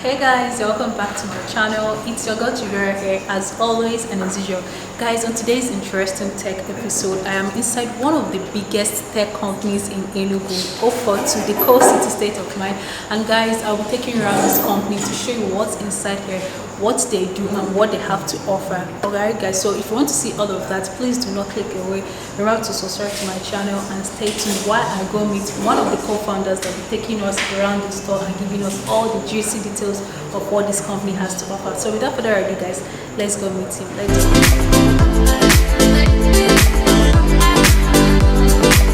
Hey guys, welcome back to my channel. It's your girl Vera here as always and as usual. Guys, on today's interesting tech episode, I am inside one of the biggest tech companies in Enugu, to the coast city state of mine. And guys, I'll be taking you around this company to show you what's inside here, what they do and what they have to offer. Alright guys, so if you want to see all of that, please do not click away. Remember to subscribe to my channel and stay tuned while I go meet one of the co-founders that will be taking us around the store and giving us all the juicy details of what this company has to offer. So without further ado guys, let's go meet him. Let's go.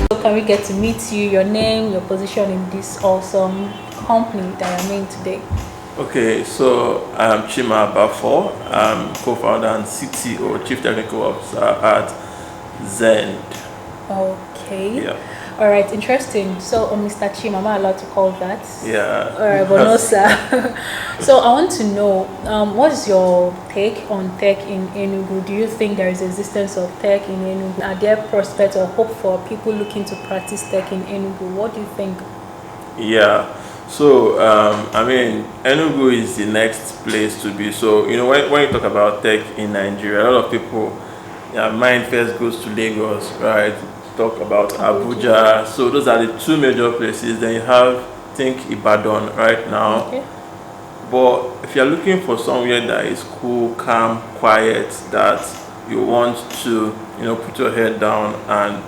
So can we get to meet you, your name, your position in this awesome company that I'm in today? Okay, so I'm Chima Bafo. I'm co-founder and CTO, Chief Technical Officer at xend. Okay. Yeah. All right, interesting. So, Mr. Chima, am I allowed to call that? Yeah. All right, but no, sir. So, I want to know, what is your take on tech in Enugu? Do you think there is existence of tech in Enugu? Are there prospects or hope for people looking to practice tech in Enugu? What do you think? Yeah. So, I mean, Enugu is the next place to be. So, you know, when you talk about tech in Nigeria, a lot of people, their mind first goes to Lagos, right? Talk about Abuja. So, those are the two major places. Then you have, think, Ibadan right now. Okay. But if you're looking for somewhere that is cool, calm, quiet, that you want to, you know, put your head down and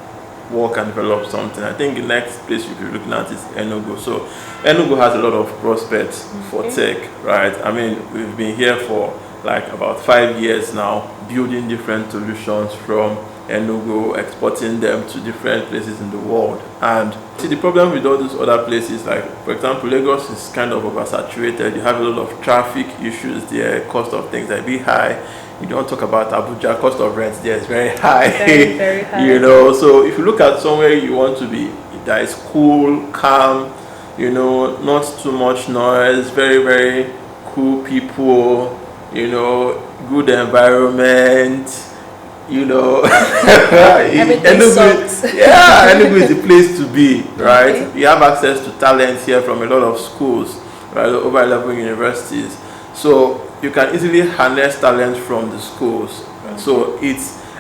work and develop something, I think the next place you should be looking at is Enugu. So Enugu has a lot of prospects for tech, right? I mean, we've been here for like about 5 years now, building different solutions from Enugu, exporting them to different places in the world. And see, the problem with all these other places, like for example, Lagos is kind of oversaturated. You have a lot of traffic issues there, cost of things that be high. You don't talk about Abuja, cost of rent there is very high. Very, very high. You know, so if you look at somewhere you want to be that is cool, calm, you know, not too much noise, very, very cool people, you know, good environment, you know. Enugu, yeah, Enugu is the place to be, right? Okay. You have access to talent here from a lot of schools, right, over 11 universities. So you can easily harness talent from the schools. Okay. So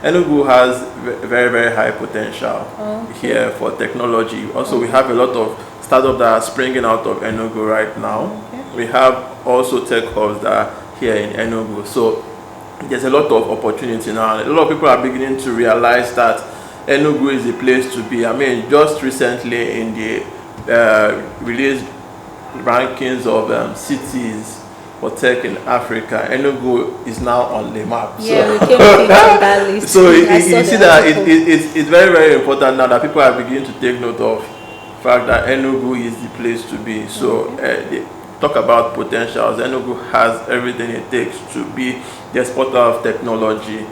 Enugu has very, very high potential here for technology. Also, we have a lot of startups that are springing out of Enugu right now. Okay. We have also tech hubs that are here in Enugu. So there's a lot of opportunity now. A lot of people are beginning to realize that Enugu is the place to be. I mean, just recently in the released rankings of cities for tech in Africa, Enugu is now on the map. Yeah, we came on that list. So you see that it's very, very important now that people are beginning to take note of the fact that Enugu is the place to be. So they talk about potentials. Enugu has everything it takes to be the exporter of technology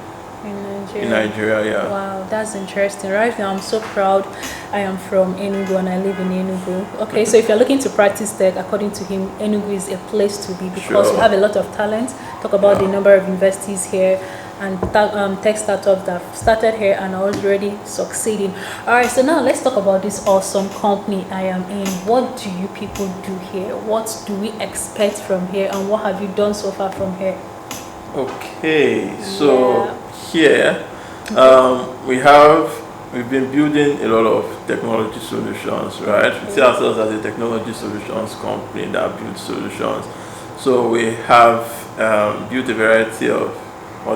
in Nigeria. Yeah. Wow, that's interesting. Right now, I'm so proud. I am from Enugu and I live in Enugu. Okay, so if you're looking to practice tech, according to him, Enugu is a place to be because we have a lot of talent. Talk about the number of universities here and tech startups that have started here and are already succeeding. All right, so now let's talk about this awesome company I am in. What do you people do here? What do we expect from here? And what have you done so far from here? Okay, so here we've been building a lot of technology solutions, right? We see ourselves as a technology solutions company that builds solutions. So we have built a variety of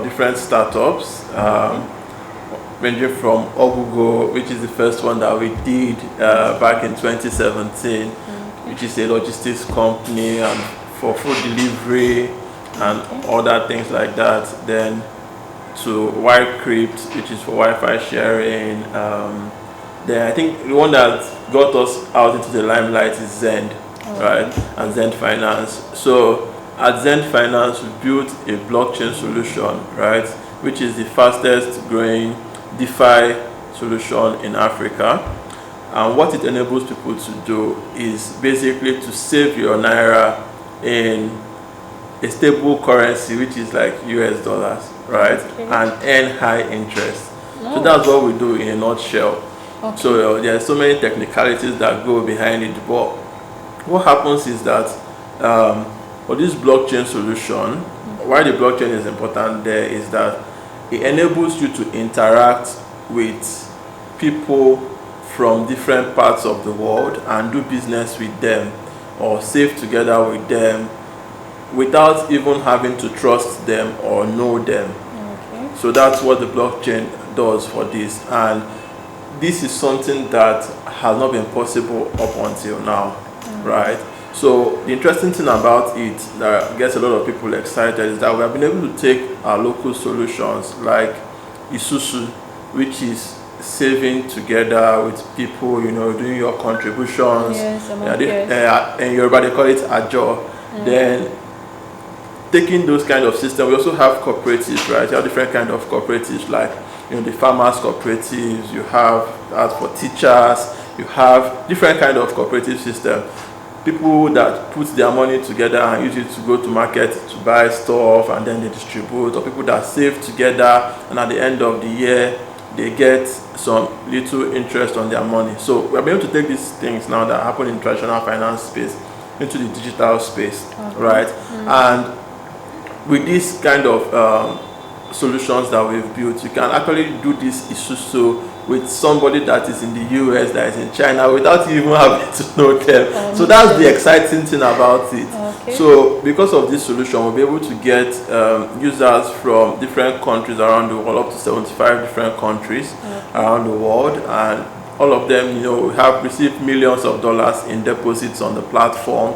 different startups, ranging from Ogugo, which is the first one that we did back in 2017, which is a logistics company and for food delivery and other things like that. Then to Wirecrypt, which is for Wi-Fi sharing. Then I think the one that got us out into the limelight is xend, right? And xend Finance. So at xend Finance, we built a blockchain solution, right? Which is the fastest growing DeFi solution in Africa. And what it enables people to do is basically to save your Naira in a stable currency, which is like US dollars, right? And earn high interest. So that's what we do in a nutshell. So there are so many technicalities that go behind it, but what happens is that But this blockchain solution, why the blockchain is important there is that it enables you to interact with people from different parts of the world and do business with them or save together with them without even having to trust them or know them. Okay. So that's what the blockchain does for this, and this is something that has not been possible up until now, right? So the interesting thing about it that gets a lot of people excited is that we have been able to take our local solutions like Isusu, which is saving together with people, doing your contributions. Yes, and Yoruba they call it Ajo. Then taking those kind of systems, we also have cooperatives, right? You have different kind of cooperatives like the farmers cooperatives, you have as for teachers, you have different kind of cooperative system. People that put their money together and use it to go to market to buy stuff and then they distribute, or people that save together and at the end of the year they get some little interest on their money. So we're able to take these things now that happen in traditional finance space into the digital space, right? And with this kind of solutions that we've built, you can actually do this Isusu with somebody that is in the US, that is in China, without even having to know them. So that's the exciting thing about it. Okay. So because of this solution, we'll be able to get users from different countries around the world, up to 75 different countries around the world, and all of them, have received millions of dollars in deposits on the platform.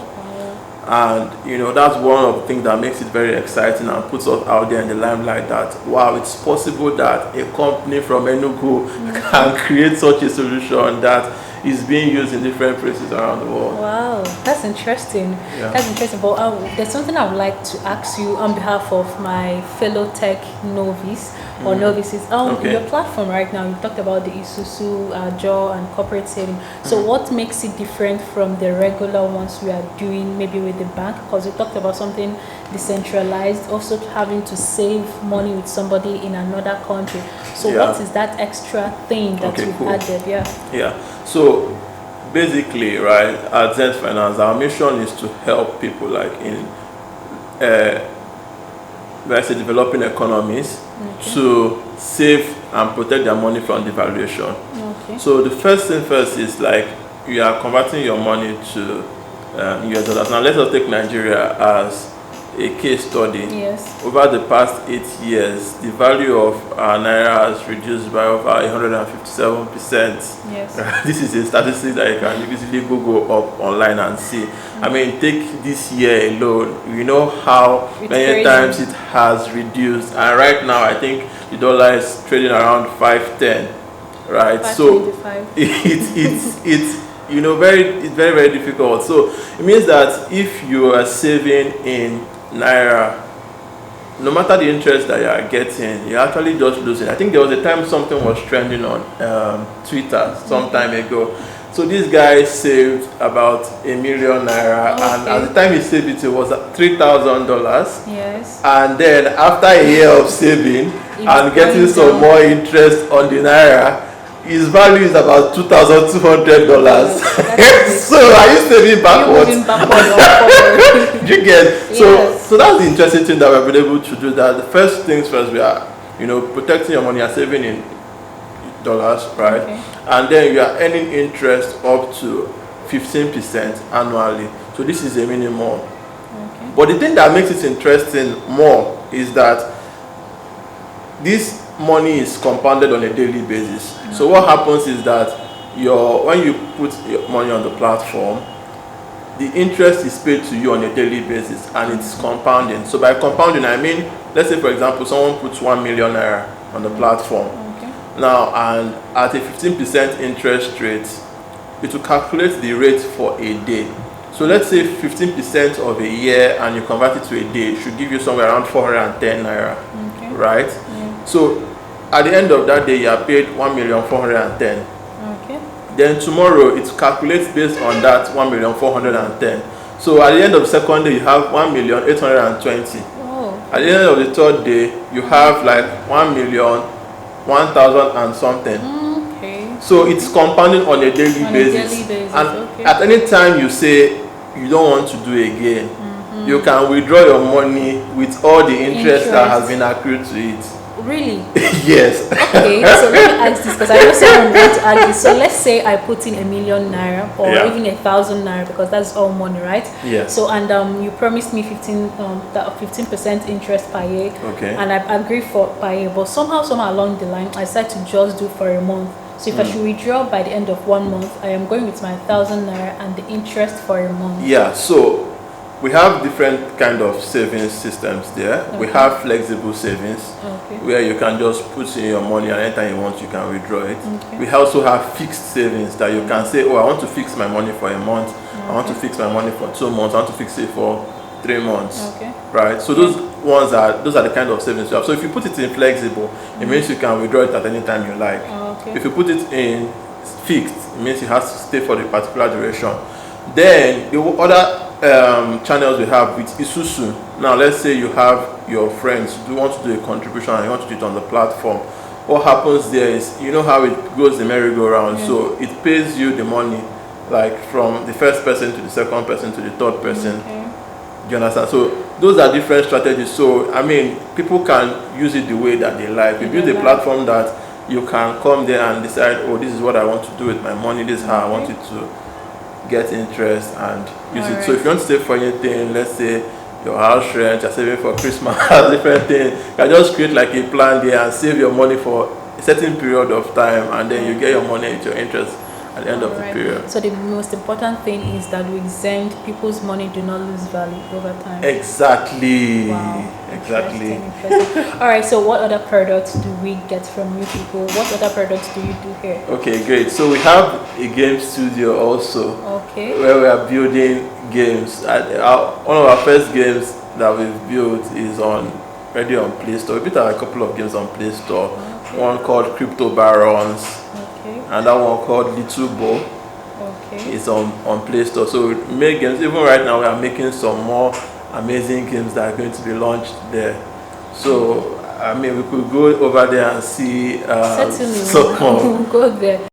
And that's one of the things that makes it very exciting and puts us out there in the limelight that wow, it's possible that a company from Enugu can create such a solution that is being used in different places around the world. Wow, that's interesting. Yeah. That's interesting. But there's something I would like to ask you on behalf of my fellow tech novice or novices. Okay. Your platform right now, you talked about the Isusu, Ajo, and corporate saving. So what makes it different from the regular ones we are doing, maybe with the bank? Because you talked about something decentralized, also having to save money with somebody in another country. So what is that extra thing that you've added? Yeah. So basically, right, at Xend Finance, our mission is to help people like in let's say developing economies to save and protect their money from devaluation. So the first thing first is like you are converting your money to US dollars. Now let us take Nigeria as a case study. Yes. Over the past 8 years, the value of our naira has reduced by over 157%. Yes. This is a statistic that you can easily Google up online and see. I mean, take this year alone, you know how many times it has reduced. And right now, I think the dollar is trading around 510, right? So it's very, very difficult. So it means that if you are saving in naira, no matter the interest that you are getting, you're actually just losing. I think there was a time something was trending on Twitter some time ago. So this guy saved about ₦1 million, and at the time he saved it, it was $3,000. Yes. And then after a year of saving and getting some more interest on the naira, his value is about $2,200. So are you saving backwards? You get so that's the interesting thing that we've been able to do. That the first things first, we are protecting your money and saving in dollars, right? And then you are earning interest up to 15% annually. So this is a minimum. But the thing that makes it interesting more is that this money is compounded on a daily basis. So what happens is that when you put your money on the platform, the interest is paid to you on a daily basis and it's compounding. So by compounding, I mean, let's say for example, someone puts ₦1 million on the platform. Now, and at a 15% interest rate, it will calculate the rate for a day. So let's say 15% of a year and you convert it to a day, it should give you somewhere around 410 naira, right? So at the end of that day, you are paid 1,410,000. Then tomorrow it calculates based on that 1,410,000. So at the end of the second day, you have 1,820,000. At the end of the third day, you have like 1,000,000 and something. So it's compounding on a daily basis. And at any time you say you don't want to do again, you can withdraw your money with all the interest that has been accrued to it. Really? Yes. Okay, so let me ask this because I know someone wants to ask this. So let's say I put in ₦1,000,000 or even ₦1,000 because that's all money, right? Yes. So and you promised me 15% interest per year. Okay. And I agreed for per year, but somehow along the line I decided to just do for a month. So if I should withdraw by the end of 1 month, I am going with my ₦1,000 and the interest for a month. Yeah. So we have different kind of savings systems there. Okay. We have flexible savings, where you can just put in your money and anytime you want you can withdraw it. Okay. We also have fixed savings that you can say, oh, I want to fix my money for a month. Okay. I want to fix my money for 2 months. I want to fix it for 3 months. Okay. Right. So those are the kind of savings you have. So if you put it in flexible, it means you can withdraw it at any time you like. Okay. If you put it in fixed, it means it has to stay for the particular duration. Then the other channels we have with Isusu. Now let's say you have your friends who want to do a contribution and you want to do it on the platform. What happens there is, you know how it goes the merry-go-round. So it pays you the money, like from the first person to the second person to the third person. Do you understand? So those are different strategies. So I mean, people can use it the way that they like. We build a platform that you can come there and decide, oh, this is what I want to do with my money, this is how I want it to get interest and use it. So if you want to save for anything, let's say your house rent, you're saving for Christmas, different thing, you can just create like a plan there and save your money for a certain period of time, and then you get your money with your interest at the end of the period. So the most important thing is that with xend, people's money do not lose value over time. Exactly. Wow. Exactly. Interesting. All right, so what other products do we get from you people? What other products do you do here? Okay, great. So we have a game studio also. Okay. Where we are building games. One of our first games that we've built is already on Play Store. We built a couple of games on Play Store. Okay. One called Crypto Barons. Okay. And that one called Little Bo. Okay. It's on Play Store. So we make games. Even right now we are making some more amazing games that are going to be launched there. So I mean, we could go over there and see. Certainly, we'll go there.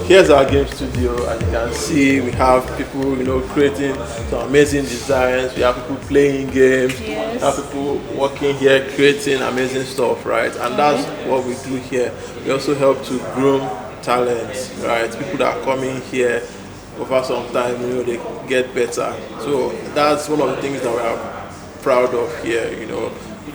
Here's our game studio, and you can see we have people, creating some amazing designs. We have people playing games. Yes. We have people working here, creating amazing stuff, right? And that's what we do here. We also help to groom talents, right? People that are coming here over some time, they get better. So that's one of the things that we are proud of here,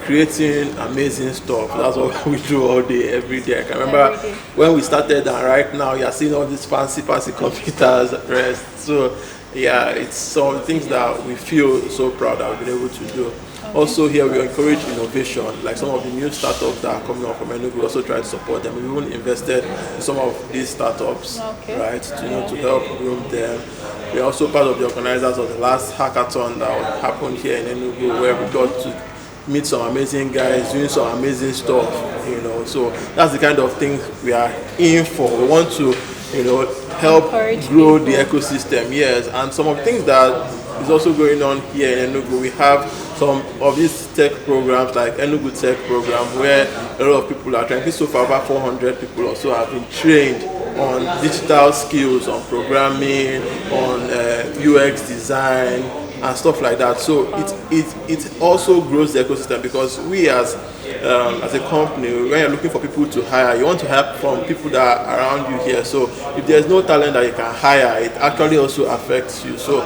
creating amazing stuff. That's what we do all day, every day. I can remember when we started, and right now you're seeing all these fancy computers at rest. So yeah, it's some things that we feel so proud that we've been able to do. Okay. Also here we encourage innovation, like some of the new startups that are coming up from Enugu. We also try to support them. We even invested in some of these startups, right, to help groom them. We're also part of the organizers of the last hackathon that happened here in Enugu, where we got to meet some amazing guys doing some amazing stuff, so that's the kind of thing we are in for. We want to, help grow the ecosystem, yes. And some of the things that is also going on here in Enugu, we have some of these tech programs like Enugu Tech Program, where a lot of people are trying. So far, about 400 people or so have been trained on digital skills, on programming, on UX design, and stuff like that. So it also grows the ecosystem, because we as a company, when you're looking for people to hire, you want to hire from people that are around you here. So if there's no talent that you can hire, it actually also affects you. So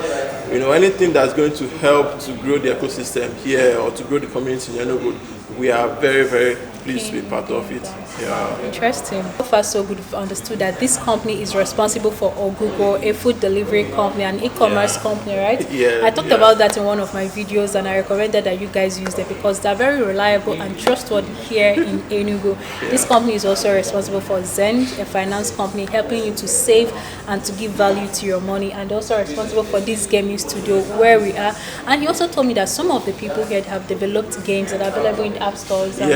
anything that's going to help to grow the ecosystem here or to grow the community in Enugu, we are very, very pleased to be part of it. Yeah. Interesting. So far, so good. We've understood that this company is responsible for Ogugo, a food delivery company, an e-commerce company, right? Yeah. I talked about that in one of my videos, and I recommended that you guys use them because they're very reliable and trustworthy here in Enugu. This company is also responsible for xend, a finance company, helping you to save and to give value to your money, and also responsible for this gaming studio where we are. And he also told me that some of the people here have developed games that are available in app stores and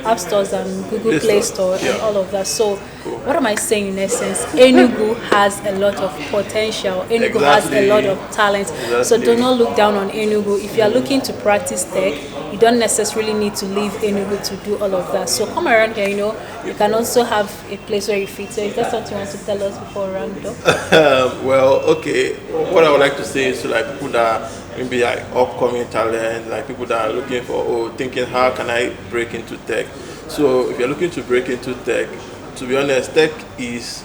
app stores and Google Play Store and all of that. So what am I saying in essence? Enugu has a lot of potential. Enugu has a lot of talent. So do not look down on Enugu. If you are looking to practice tech, you don't necessarily need to leave Enugu to do all of that. So come around here, you can also have a place where you fit. So is that something you want to tell us before we round up? Well, okay. What I would like to say is to like people that maybe like upcoming talent, like people that are looking for thinking how can I break into tech. So if you're looking to break into tech, to be honest, tech is,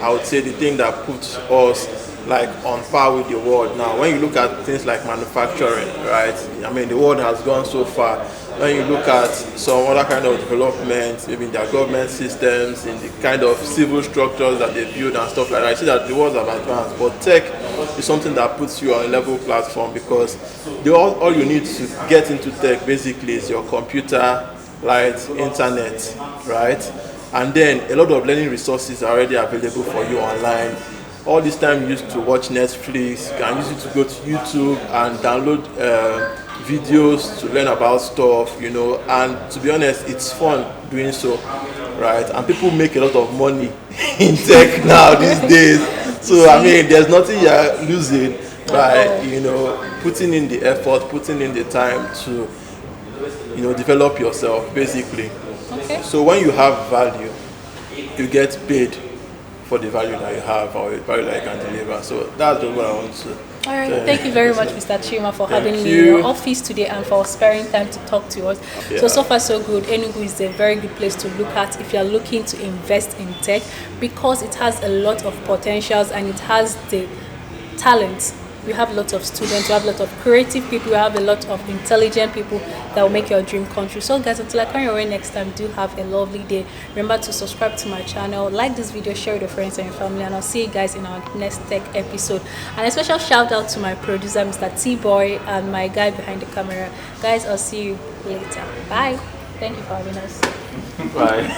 I would say, the thing that puts us like on par with the world now. When you look at things like manufacturing, right? I mean, the world has gone so far. When you look at some other kind of development, maybe in their government systems, in the kind of civil structures that they build and stuff like that, I see that the world have advanced. But tech is something that puts you on a level platform because all you need to get into tech basically is your computer, light, internet, right? And then a lot of learning resources are already available for you online. All this time you used to watch Netflix, you can use it to go to YouTube and download videos to learn about stuff, and to be honest, it's fun doing so, right? And people make a lot of money in tech now these days. So I mean, there's nothing you're losing by, putting in the effort, putting in the time to, develop yourself, basically. Okay. So when you have value, you get paid for the value that you have or the value that you can deliver. So that's what I want to. All right. Thank you very much, Mr. Chima, for having me in your office today and for sparing time to talk to us. Yeah. So far, so good. Enugu is a very good place to look at if you're looking to invest in tech because it has a lot of potentials and it has the talent. We have lots of students, we have a lot of creative people, we have a lot of intelligent people that will make your dream come true. So guys, until I come your way next time, do have a lovely day. Remember to subscribe to my channel, like this video, share with your friends and your family, and I'll see you guys in our next tech episode. And a special shout out to my producer, Mr. T-Boy, and my guy behind the camera. Guys, I'll see you later. Bye. Thank you for having us. Bye.